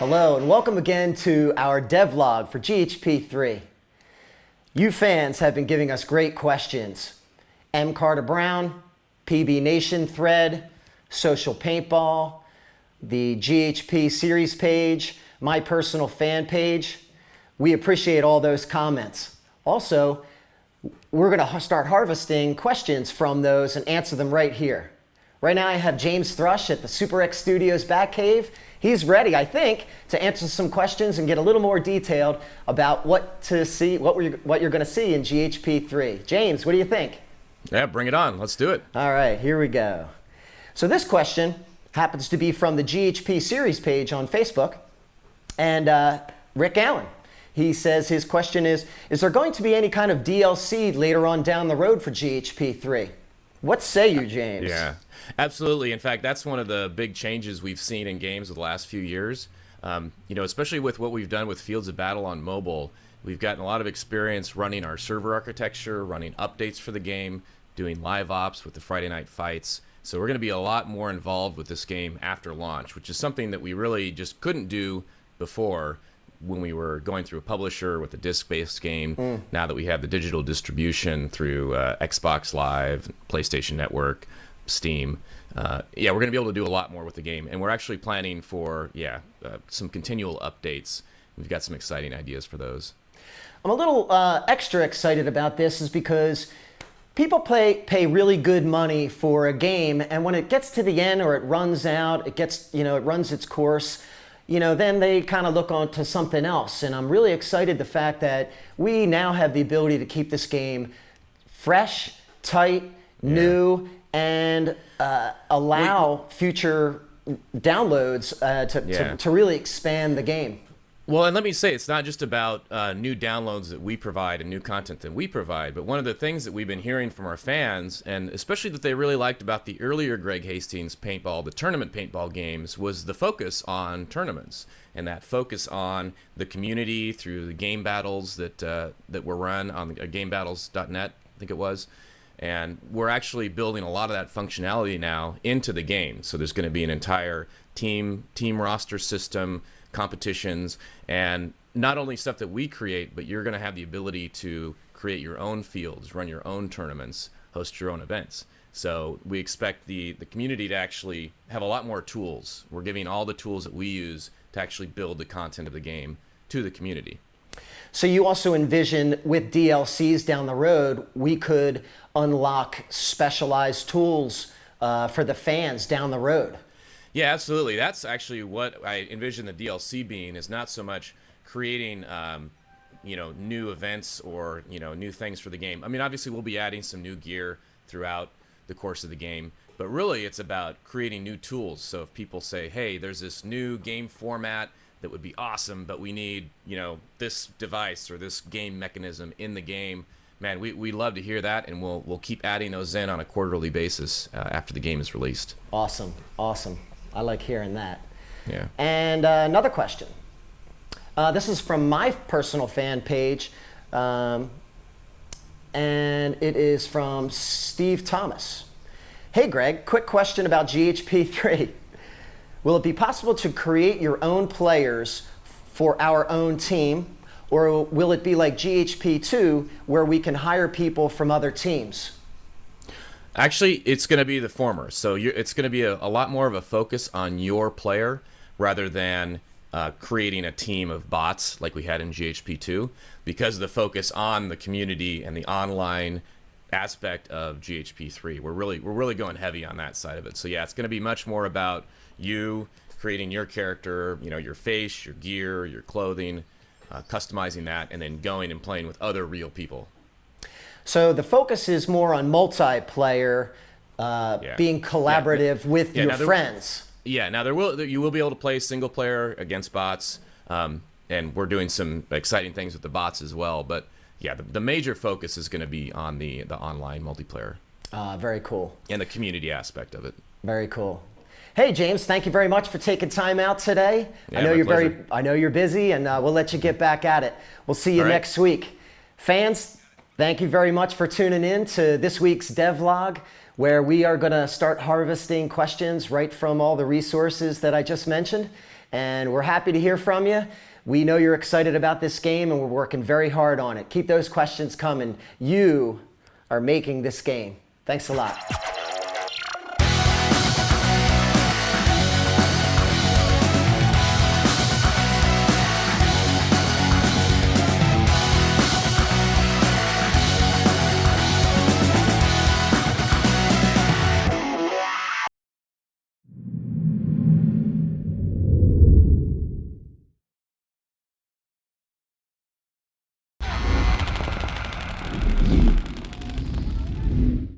Hello and welcome again to our devlog for GHP3. You fans have been giving us great questions. M. Carter Brown, PB Nation thread, Social Paintball, the GHP series page, my personal fan page. We appreciate all those comments. Also, we're going to start harvesting questions from those and answer them right here. Right now I have James Thrush at the Super X Studios Batcave. He's ready, I think, to answer some questions and get a little more detailed about what you're going to see in GHP3. James, what do you think? Yeah, bring it on. Let's do it. All right, here we go. So this question happens to be from the GHP series page on Facebook, and Rick Allen. He says his question is there going to be any kind of DLC later on down the road for GHP3? What say you, James? Yeah, absolutely. In fact, that's one of the big changes we've seen in games over the last few years. Especially with what we've done with Fields of Battle on mobile, we've gotten a lot of experience running our server architecture, running updates for the game, doing live ops with the Friday night fights. So we're going to be a lot more involved with this game after launch, which is something that we really just couldn't do before when we were going through a publisher with a disc-based game. Now that we have the digital distribution through Xbox Live, PlayStation Network, Steam, we're going to be able to do a lot more with the game. And we're actually planning for, some continual updates. We've got some exciting ideas for those. I'm a little extra excited about this is because people pay really good money for a game, and when it gets to the end or it runs out, it runs its course, then they kind of look on to something else. And I'm really excited the fact that we now have the ability to keep this game fresh, tight, new, and allow future downloads to really expand the game. Well, and let me say, it's not just about new downloads that we provide and new content that we provide, but one of the things that we've been hearing from our fans, and especially that they really liked about the earlier Greg Hastings Paintball, the tournament paintball games, was the focus on tournaments and that focus on the community through the game battles that were run on gamebattles.net, I think it was. And we're actually building a lot of that functionality now into the game. So there's going to be an entire team roster system, competitions, and not only stuff that we create, but you're going to have the ability to create your own fields, run your own tournaments, host your own events. So we expect the community to actually have a lot more tools. We're giving all the tools that we use to actually build the content of the game to the community. So you also envision with DLCs down the road, we could unlock specialized tools for the fans down the road. Yeah, absolutely. That's actually what I envision the DLC being, is not so much creating, new events or, new things for the game. I mean, obviously we'll be adding some new gear throughout the course of the game, but really it's about creating new tools. So if people say, hey, there's this new game format that would be awesome, but we need, this device or this game mechanism in the game, man, we love to hear that, and we'll keep adding those in on a quarterly basis after the game is released. Awesome. I like hearing that. Yeah. And another question. This is from my personal fan page, and it is from Steve Thomas. Hey, Greg, quick question about GHP3. Will it be possible to create your own players for our own team, or will it be like GHP2 where we can hire people from other teams? Actually, it's going to be the former. So it's going to be a lot more of a focus on your player rather than creating a team of bots like we had in GHP2, because of the focus on the community and the online aspect of GHP3. We're really going heavy on that side of it. So yeah, it's going to be much more about you creating your character, your face, your gear, your clothing, customizing that, and then going and playing with other real people. So the focus is more on multiplayer, being collaborative with your friends. Yeah, now you will be able to play single player against bots, and we're doing some exciting things with the bots as well. But yeah, the major focus is going to be on the online multiplayer. Very cool. And the community aspect of it. Very cool. Hey, James, thank you very much for taking time out today. Yeah, I know you're busy, and we'll let you get back at it. We'll see you next week. Fans, thank you very much for tuning in to this week's devlog. where we are going to start harvesting questions right from all the resources that I just mentioned. And we're happy to hear from you. We know you're excited about this game, and we're working very hard on it. Keep those questions coming. You are making this game. Thanks a lot.